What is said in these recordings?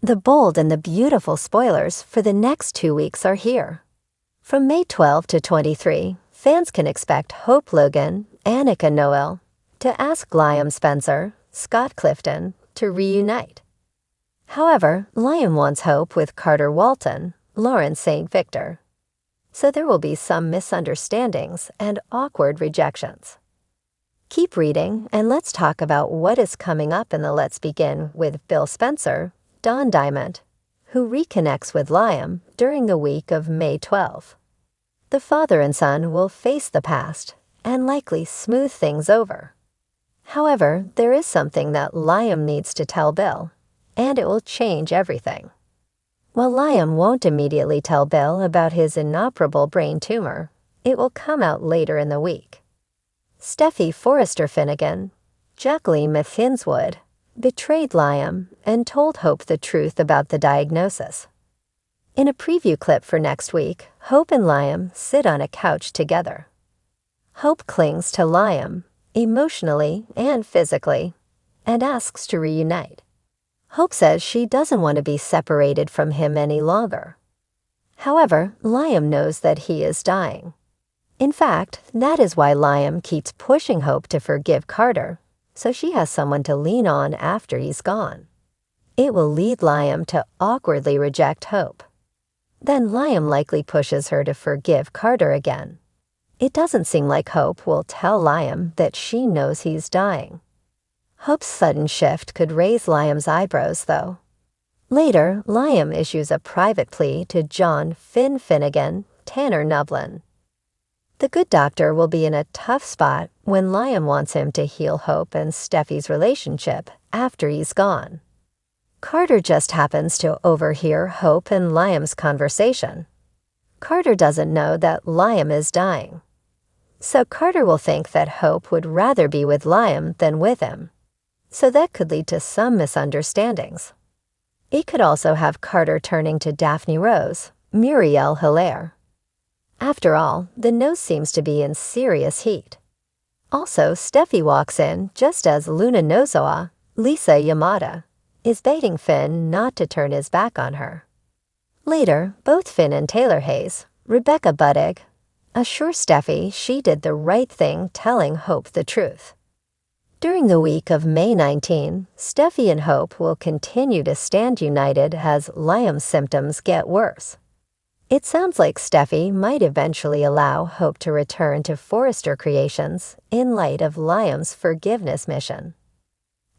The bold and the beautiful spoilers for the next 2 weeks are here. From May 12 to 23, fans can expect Hope Logan, Annika Noel, to ask Liam Spencer, Scott Clifton, to reunite. However, Liam wants Hope with Carter Walton, Lauren St. Victor. So there will be some misunderstandings and awkward rejections. Keep reading, and let's talk about what is coming up in the Let's Begin with Bill Spencer, Don Diamond, who reconnects with Liam during the week of May 12. The father and son will face the past and likely smooth things over. However, there is something that Liam needs to tell Bill, and it will change everything. While Liam won't immediately tell Bill about his inoperable brain tumor, it will come out later in the week. Steffi Forrester Finnegan, Jacqueline McKinswood, betrayed Liam and told Hope the truth about the diagnosis. In a preview clip for next week, Hope and Liam sit on a couch together. Hope clings to Liam, emotionally and physically, and asks to reunite. Hope says she doesn't want to be separated from him any longer. However, Liam knows that he is dying. In fact, that is why Liam keeps pushing Hope to forgive Carter, so she has someone to lean on after he's gone. It will lead Liam to awkwardly reject Hope. Then Liam likely pushes her to forgive Carter again. It doesn't seem like Hope will tell Liam that she knows he's dying. Hope's sudden shift could raise Liam's eyebrows, though. Later, Liam issues a private plea to John Finnegan, Tanner Nublin. The good doctor will be in a tough spot when Liam wants him to heal Hope and Steffi's relationship after he's gone. Carter just happens to overhear Hope and Liam's conversation. Carter doesn't know that Liam is dying. So Carter will think that Hope would rather be with Liam than with him. So that could lead to some misunderstandings. It could also have Carter turning to Daphne Rose, Muriel Hilaire. After all, the nose seems to be in serious heat. Also, Steffi walks in just as Luna Nozoa, Lisa Yamada, is baiting Finn not to turn his back on her. Later, both Finn and Taylor Hayes, Rebecca Buddig, assure Steffi she did the right thing telling Hope the truth. During the week of May 19, Steffi and Hope will continue to stand united as Liam's symptoms get worse. It sounds like Steffi might eventually allow Hope to return to Forrester Creations in light of Liam's forgiveness mission.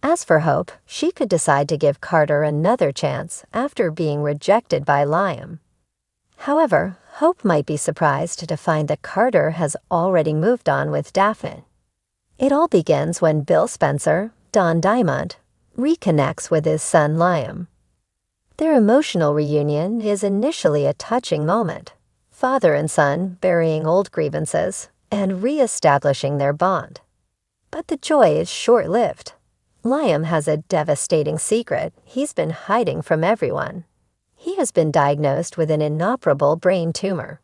As for Hope, she could decide to give Carter another chance after being rejected by Liam. However, Hope might be surprised to find that Carter has already moved on with Daphne. It all begins when Bill Spencer, Don Diamond, reconnects with his son Liam. Their emotional reunion is initially a touching moment, father and son burying old grievances and re-establishing their bond. But the joy is short-lived. Liam has a devastating secret he's been hiding from everyone. He has been diagnosed with an inoperable brain tumor.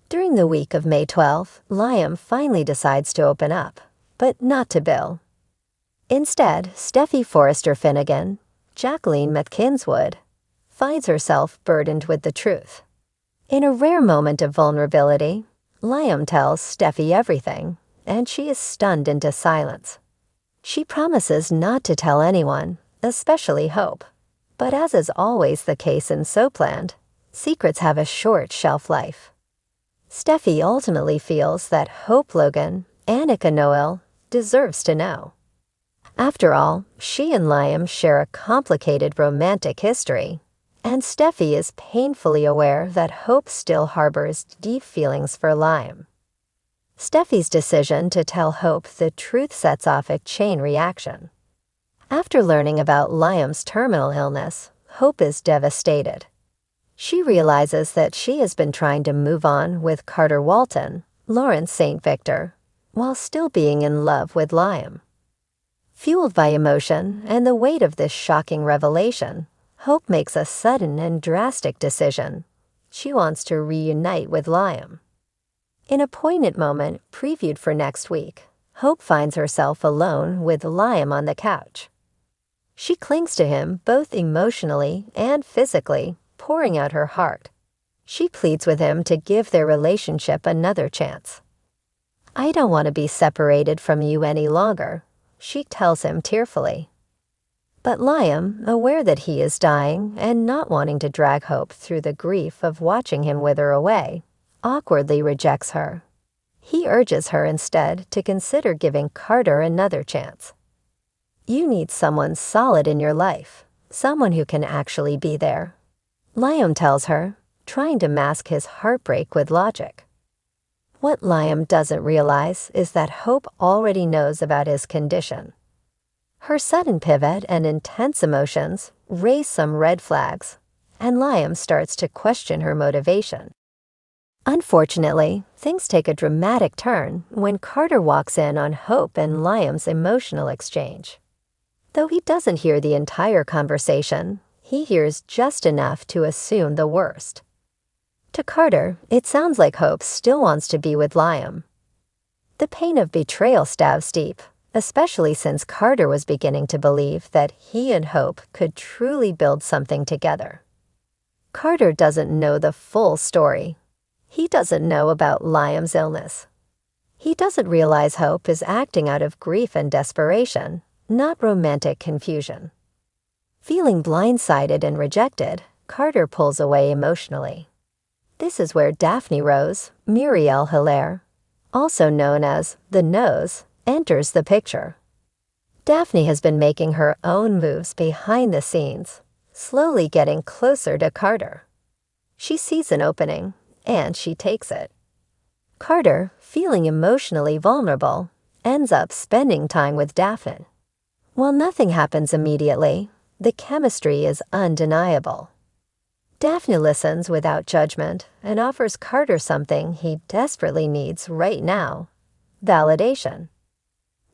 During the week of May 12, Liam finally decides to open up, but not to Bill. Instead, Steffi Forrester Finnegan, Jacqueline McKinswood, finds herself burdened with the truth. In a rare moment of vulnerability, Liam tells Steffi everything, and she is stunned into silence. She promises not to tell anyone, especially Hope. But as is always the case in Soapland, secrets have a short shelf life. Steffi ultimately feels that Hope Logan, Annika Noel, deserves to know. After all, she and Liam share a complicated romantic history, and Steffi is painfully aware that Hope still harbors deep feelings for Liam. Steffi's decision to tell Hope the truth sets off a chain reaction. After learning about Liam's terminal illness, Hope is devastated. She realizes that she has been trying to move on with Carter Walton, Lauren St. Victor, while still being in love with Liam. Fueled by emotion and the weight of this shocking revelation, Hope makes a sudden and drastic decision. She wants to reunite with Liam. In a poignant moment previewed for next week, Hope finds herself alone with Liam on the couch. She clings to him both emotionally and physically, pouring out her heart. She pleads with him to give their relationship another chance. "I don't want to be separated from you any longer," she tells him tearfully. But Liam, aware that he is dying and not wanting to drag Hope through the grief of watching him wither away, awkwardly rejects her. He urges her instead to consider giving Carter another chance. "You need someone solid in your life, someone who can actually be there," Liam tells her, trying to mask his heartbreak with logic. What Liam doesn't realize is that Hope already knows about his condition. Her sudden pivot and intense emotions raise some red flags, and Liam starts to question her motivation. Unfortunately, things take a dramatic turn when Carter walks in on Hope and Liam's emotional exchange. Though he doesn't hear the entire conversation, he hears just enough to assume the worst. To Carter, it sounds like Hope still wants to be with Liam. The pain of betrayal stabs deep, especially since Carter was beginning to believe that he and Hope could truly build something together. Carter doesn't know the full story. He doesn't know about Liam's illness. He doesn't realize Hope is acting out of grief and desperation, not romantic confusion. Feeling blindsided and rejected, Carter pulls away emotionally. This is where Daphne Rose, Muriel Hilaire, also known as the Nose, enters the picture. Daphne has been making her own moves behind the scenes, slowly getting closer to Carter. She sees an opening, and she takes it. Carter, feeling emotionally vulnerable, ends up spending time with Daphne. While nothing happens immediately, the chemistry is undeniable. Daphne listens without judgment and offers Carter something he desperately needs right now: validation.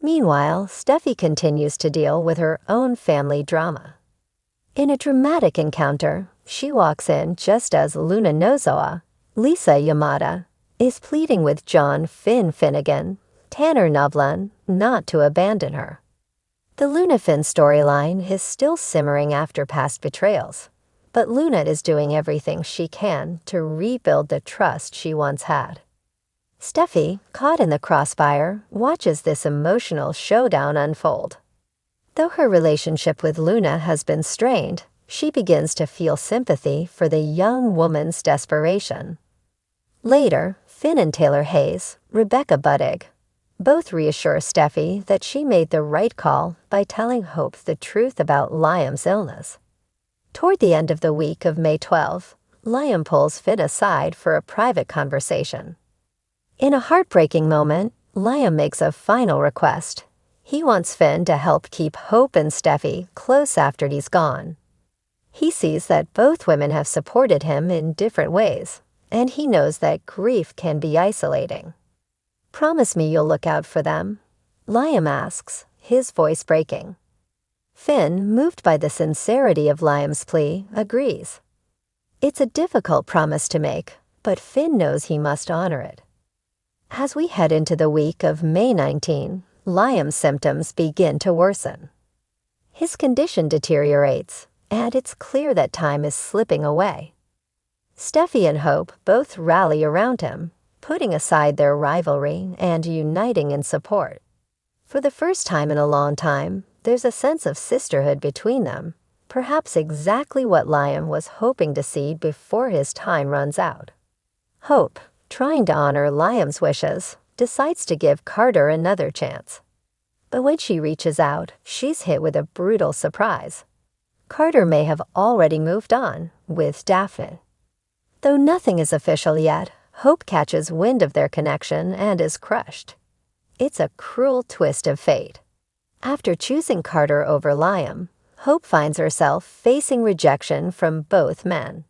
Meanwhile, Steffi continues to deal with her own family drama. In a dramatic encounter, she walks in just as Luna Nozoa, Lisa Yamada, is pleading with John Finn Finnegan, Tanner Novlan, not to abandon her. The Luna Finn storyline is still simmering after past betrayals, but Luna is doing everything she can to rebuild the trust she once had. Steffi, caught in the crossfire, watches this emotional showdown unfold. Though her relationship with Luna has been strained, she begins to feel sympathy for the young woman's desperation. Later, Finn and Taylor Hayes, Rebecca Buddig, both reassure Steffi that she made the right call by telling Hope the truth about Liam's illness. Toward the end of the week of May 12, Liam pulls Finn aside for a private conversation. In a heartbreaking moment, Liam makes a final request. He wants Finn to help keep Hope and Steffi close after he's gone. He sees that both women have supported him in different ways, and he knows that grief can be isolating. "Promise me you'll look out for them," Liam asks, his voice breaking. Finn, moved by the sincerity of Liam's plea, agrees. It's a difficult promise to make, but Finn knows he must honor it. As we head into the week of May 19, Liam's symptoms begin to worsen. His condition deteriorates, and it's clear that time is slipping away. Steffi and Hope both rally around him, putting aside their rivalry and uniting in support. For the first time in a long time, there's a sense of sisterhood between them, perhaps exactly what Liam was hoping to see before his time runs out. Hope, trying to honor Liam's wishes, decides to give Carter another chance. But when she reaches out, she's hit with a brutal surprise. Carter may have already moved on, with Daphne. Though nothing is official yet, Hope catches wind of their connection and is crushed. It's a cruel twist of fate. After choosing Carter over Liam, Hope finds herself facing rejection from both men.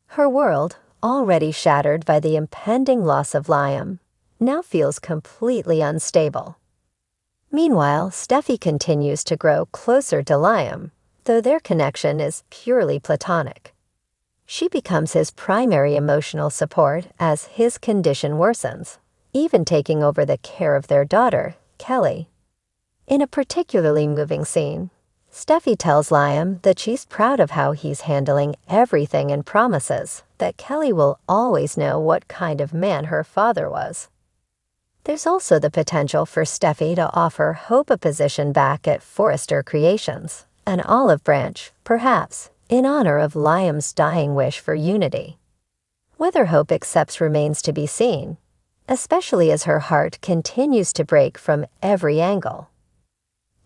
Her world, already shattered by the impending loss of Liam, now feels completely unstable. Meanwhile, Steffi continues to grow closer to Liam, though their connection is purely platonic. She becomes his primary emotional support as his condition worsens, even taking over the care of their daughter, Kelly. In a particularly moving scene, Steffi tells Liam that she's proud of how he's handling everything and promises that Kelly will always know what kind of man her father was. There's also the potential for Steffi to offer Hope a position back at Forrester Creations, an olive branch, perhaps, in honor of Liam's dying wish for unity. Whether Hope accepts remains to be seen, especially as her heart continues to break from every angle.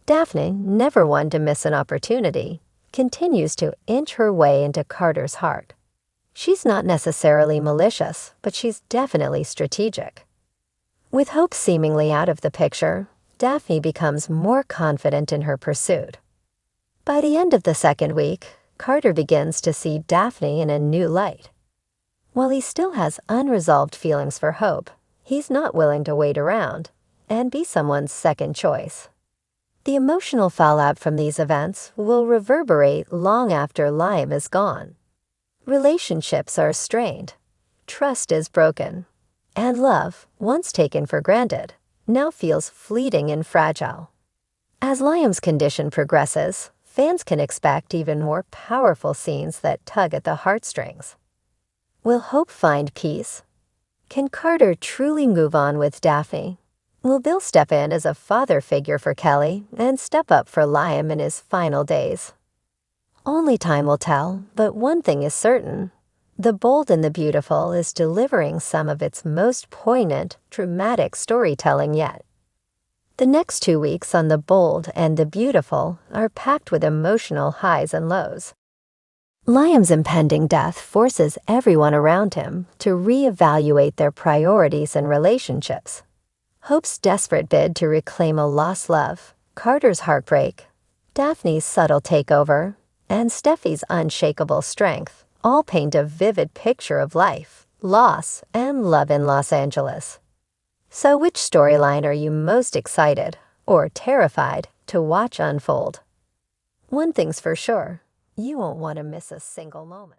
Daphne, never one to miss an opportunity, continues to inch her way into Carter's heart. She's not necessarily malicious, but she's definitely strategic. With Hope seemingly out of the picture, Daphne becomes more confident in her pursuit. By the end of the second week, Carter begins to see Daphne in a new light. While he still has unresolved feelings for Hope, he's not willing to wait around and be someone's second choice. The emotional fallout from these events will reverberate long after Liam is gone. Relationships are strained, trust is broken, and love, once taken for granted, now feels fleeting and fragile. As Liam's condition progresses, fans can expect even more powerful scenes that tug at the heartstrings. Will Hope find peace? Can Carter truly move on with Daphne? Will Bill step in as a father figure for Kelly and step up for Liam in his final days? Only time will tell, but one thing is certain. The Bold and the Beautiful is delivering some of its most poignant, dramatic storytelling yet. The next 2 weeks on The Bold and the Beautiful are packed with emotional highs and lows. Liam's impending death forces everyone around him to reevaluate their priorities and relationships. Hope's desperate bid to reclaim a lost love, Carter's heartbreak, Daphne's subtle takeover, and Steffi's unshakable strength all paint a vivid picture of life, loss, and love in Los Angeles. So which storyline are you most excited or terrified to watch unfold? One thing's for sure, you won't want to miss a single moment.